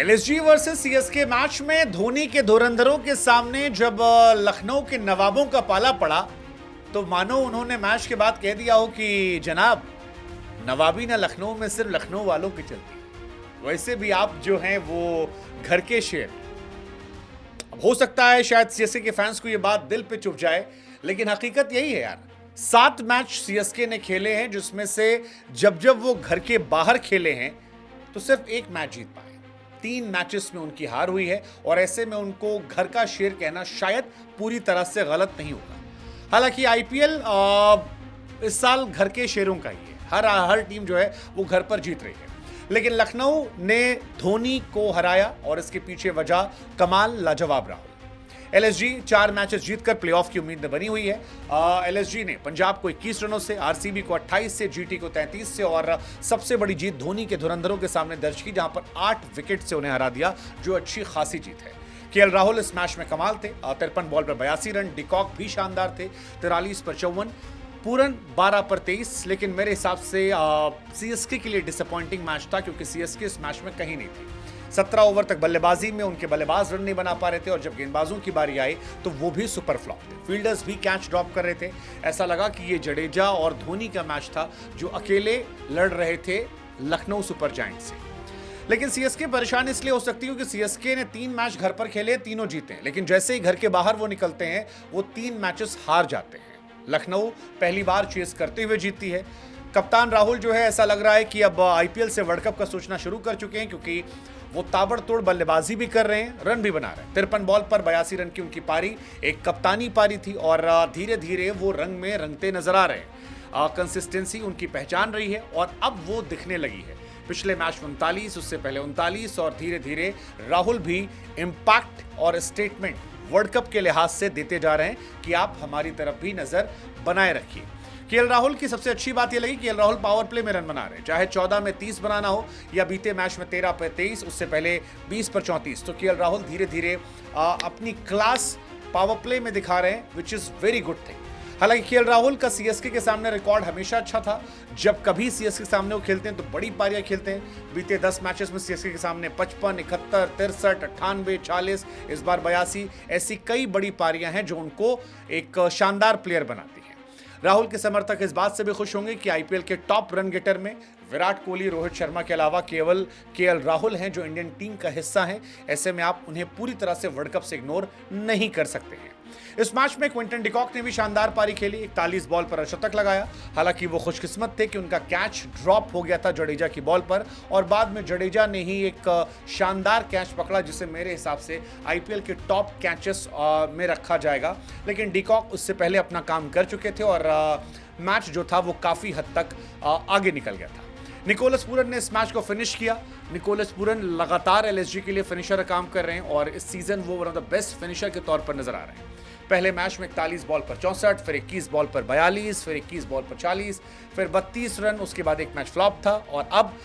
LSG versus CSK match में धोनी के धुरंधरों के सामने जब लखनऊ के नवाबों का पाला पड़ा तो मानो उन्होंने मैच के बाद कह दिया हो कि जनाब, नवाबी ना लखनऊ में सिर्फ लखनऊ वालों की चलती है, वैसे भी आप जो हैं वो घर के शेर। अब हो सकता है शायद सीएसके के फैंस को ये बात दिल पे चुभ जाए, लेकिन हकीकत यही है यार। 7 मैच सीएसके ने खेले हैं, जिसमें से जब वो घर के बाहर खेले हैं तो सिर्फ एक मैच जीत पाए। 3 मैचेस में उनकी हार हुई है और ऐसे में उनको घर का शेर कहना शायद पूरी तरह से गलत नहीं होगा। हालांकि आईपीएल इस साल घर के शेरों का ही है, हर टीम जो है वो घर पर जीत रही है, लेकिन लखनऊ ने धोनी को हराया और इसके पीछे वजह कमाल लाजवाब राहुल। एलएसजी 4 मैचेस जीतकर प्लेऑफ की उम्मीद बनी हुई है। एलएसजी ने पंजाब को 21 रनों से, आरसीबी को 28 से, जीटी को 33 से और सबसे बड़ी जीत धोनी के धुरंधरों के सामने दर्ज की, जहां पर 8 विकेट से उन्हें हरा दिया, जो अच्छी खासी जीत है। केएल राहुल इस मैच में कमाल थे, 53 बॉल पर 82 रन। डिकॉक भी शानदार थे, 43 पर 54। पूरन 12 पर 23। लेकिन मेरे हिसाब से सीएसके के लिए डिसअपॉइंटिंग मैच था, क्योंकि सीएसके इस मैच में कहीं नहीं थी। 17 ओवर तक बल्लेबाजी में उनके बल्लेबाज रन नहीं बना पा रहे थे और जब गेंदबाजों की बारी आई तो वो भी सुपर फ्लॉप थे। फील्डर्स भी कैच ड्रॉप कर रहे थे। ऐसा लगा कि ये जडेजा और धोनी का मैच था, जो अकेले लड़ रहे थे लखनऊ सुपर जायंट्स से। लेकिन सीएसके परेशान इसलिए हो सकती है क्योंकि सीएसके ने 3 मैच घर पर खेले, तीनों जीते हैं, लेकिन जैसे ही घर के बाहर वो निकलते हैं वो 3 मैचेस हार जाते हैं। लखनऊ पहली बार चेस करते हुए जीतती है। कप्तान राहुल जो है, ऐसा लग रहा है कि अब आईपीएल से वर्ल्ड कप का सोचना शुरू कर चुके हैं, क्योंकि वो ताबड़तोड़ बल्लेबाजी भी कर रहे हैं, रन भी बना रहे हैं। 53 बॉल पर 82 रन की उनकी पारी एक कप्तानी पारी थी और धीरे धीरे वो रंग में रंगते नजर आ रहे हैं। कंसिस्टेंसी उनकी पहचान रही है और अब वो दिखने लगी है। पिछले मैच में 39, उससे पहले 39 और धीरे धीरे राहुल भी इम्पैक्ट और स्टेटमेंट वर्ल्ड कप के लिहाज से देते जा रहे हैं कि आप हमारी तरफ भी नजर बनाए रखिए। केएल राहुल की सबसे अच्छी बात यह लगी, केएल राहुल पावर प्ले में रन बना रहे हैं, चाहे 14 में 30 बनाना हो या बीते मैच में 13 पर 23, उससे पहले 20 पर 34। तो केएल राहुल धीरे धीरे अपनी क्लास पावर प्ले में दिखा रहे हैं, which is very good thing. हालांकि केएल राहुल का सीएसके के सामने रिकॉर्ड हमेशा अच्छा था। जब कभी सीएसके के सामने वो खेलते हैं तो बड़ी पारियां खेलते हैं। बीते 10 मैचेस में सीएसके के सामने 55, 71, 63, 98, 40, इस बार 82, ऐसी कई बड़ी पारियां हैं जो उनको एक शानदार प्लेयर बनाती हैं। राहुल के समर्थक इस बात से भी खुश होंगे कि आईपीएल के टॉप रन गेटर में विराट कोहली, रोहित शर्मा के अलावा केवल केएल राहुल हैं जो इंडियन टीम का हिस्सा हैं। ऐसे में आप उन्हें पूरी तरह से वर्ल्ड कप से इग्नोर नहीं कर सकते हैं। इस मैच में क्विंटन डिकॉक ने भी शानदार पारी खेली, 41 बॉल पर शतक लगाया। हालांकि वो खुशकिस्मत थे कि उनका कैच ड्रॉप हो गया था जडेजा की बॉल पर और बाद में जडेजा ने ही एक शानदार कैच पकड़ा, जिसे मेरे हिसाब से आईपीएल के टॉप कैचेस में रखा जाएगा। लेकिन डिकॉक उससे पहले अपना काम कर चुके थे और मैच जो था वो काफी हद तक आगे निकल गया था। निकोलस पूरन ने इस मैच को फिनिश किया। निकोलस पूरन लगातार एलएसजी के लिए फिनिशर का काम कर रहे हैं और इस सीजन वो one of the best finisher के तौर पर नजर आ रहे हैं। पहले मैच में 41 बॉल पर 64, फिर 21 बॉल पर 42, फिर 21 बॉल पर 40, फिर 32 रन। उसके बाद एक मैच फ्लॉप था और अब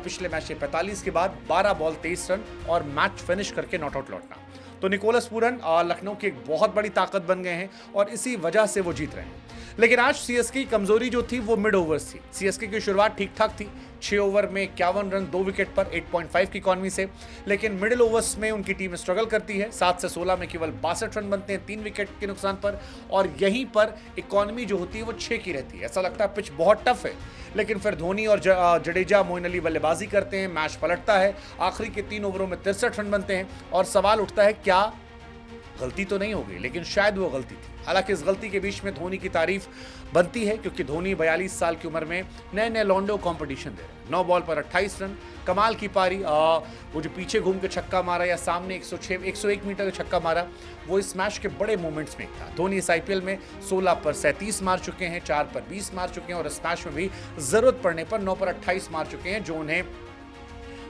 पिछले मैच में 45 के बाद 12 बॉल 23 रन और मैच फिनिश करके नॉट आउट लौटना। तो निकोलस पूरन लखनऊ की एक बहुत बड़ी ताकत बन गए हैं और इसी वजह से वो जीत रहे हैं। लेकिन आज सीएसके की कमजोरी जो थी वो मिड ओवर्स थी। सीएसके की शुरुआत ठीक ठाक थी, 6 ओवर में 51 रन 2 विकेट पर 8.5 की इकॉनमी से। लेकिन मिडिल ओवर्स में उनकी टीम स्ट्रगल करती है। 7 से 16 में केवल 62 रन बनते हैं 3 विकेट के नुकसान पर और यहीं पर इकॉनमी जो होती है वो 6 की रहती है। ऐसा लगता है पिच बहुत टफ है, लेकिन फिर धोनी और जडेजा, मोइन अली बल्लेबाजी करते हैं, मैच पलटता है। आखिरी के 3 ओवरों में 63 रन बनते हैं और सवाल उठता है क्या गलती तो नहीं हो गई, लेकिन शायद वो गलती थी। हालांकि इस गलती के बीच में धोनी की तारीफ बनती है, क्योंकि धोनी 42 साल की उम्र में नए नए लॉन्डो कंपटीशन दे रहे हैं। 9 बॉल पर 28 रन, कमाल की पारी। वो जो पीछे घूम के छक्का मारा या सामने 101 मीटर का छक्का मारा, वो इस मैच के बड़े मोमेंट्स में था। धोनी इस आईपीएल में 16 पर 37 मार चुके हैं, 4 पर 20 मार चुके हैं और इस मैच में भी जरूरत पड़ने पर 9 पर 28 मार चुके हैं, जो उन्हें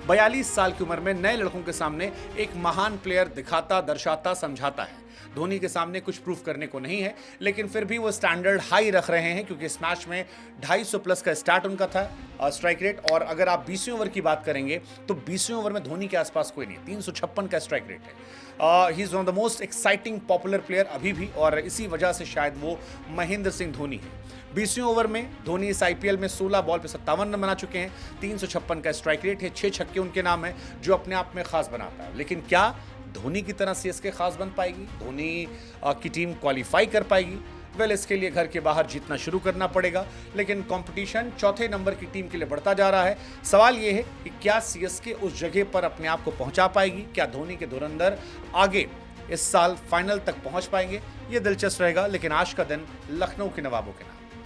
42 साल की उम्र में नए लड़कों के सामने एक महान प्लेयर दिखाता, दर्शाता, समझाता है। धोनी के सामने कुछ प्रूफ करने को नहीं है, लेकिन फिर भी वो स्टैंडर्ड हाई रख रहे हैं क्योंकि इस मैच में 250 प्लस का स्टार्ट उनका था स्ट्राइक रेट। और अगर आप 20वें ओवर की बात करेंगे तो 20वें ओवर में धोनी के आसपास कोई नहीं, 356 का स्ट्राइक रेट है। He is one of the most exciting popular player अभी भी, और इसी वजह से शायद वो महेंद्र सिंह धोनी है। 20वें ओवर में धोनी इस आईपीएल में 16 बॉल पे 57 रन बना चुके हैं, 356 का स्ट्राइक रेट है, 6 छक्के उनके नाम है, जो अपने आप में खास बनाता है। लेकिन क्या धोनी की तरह सीएसके खास बन पाएगी? धोनी की टीम क्वालिफाई कर पाएगी? वेल, इसके लिए घर के बाहर जीतना शुरू करना पड़ेगा, लेकिन कंपटीशन चौथे नंबर की टीम के लिए बढ़ता जा रहा है। सवाल यह है कि क्या सीएसके उस जगह पर अपने आप को पहुंचा पाएगी? क्या धोनी के धुरंधर आगे इस साल फाइनल तक पहुंच पाएंगे? यह दिलचस्प रहेगा, लेकिन आज का दिन लखनऊ के नवाबों के नाम।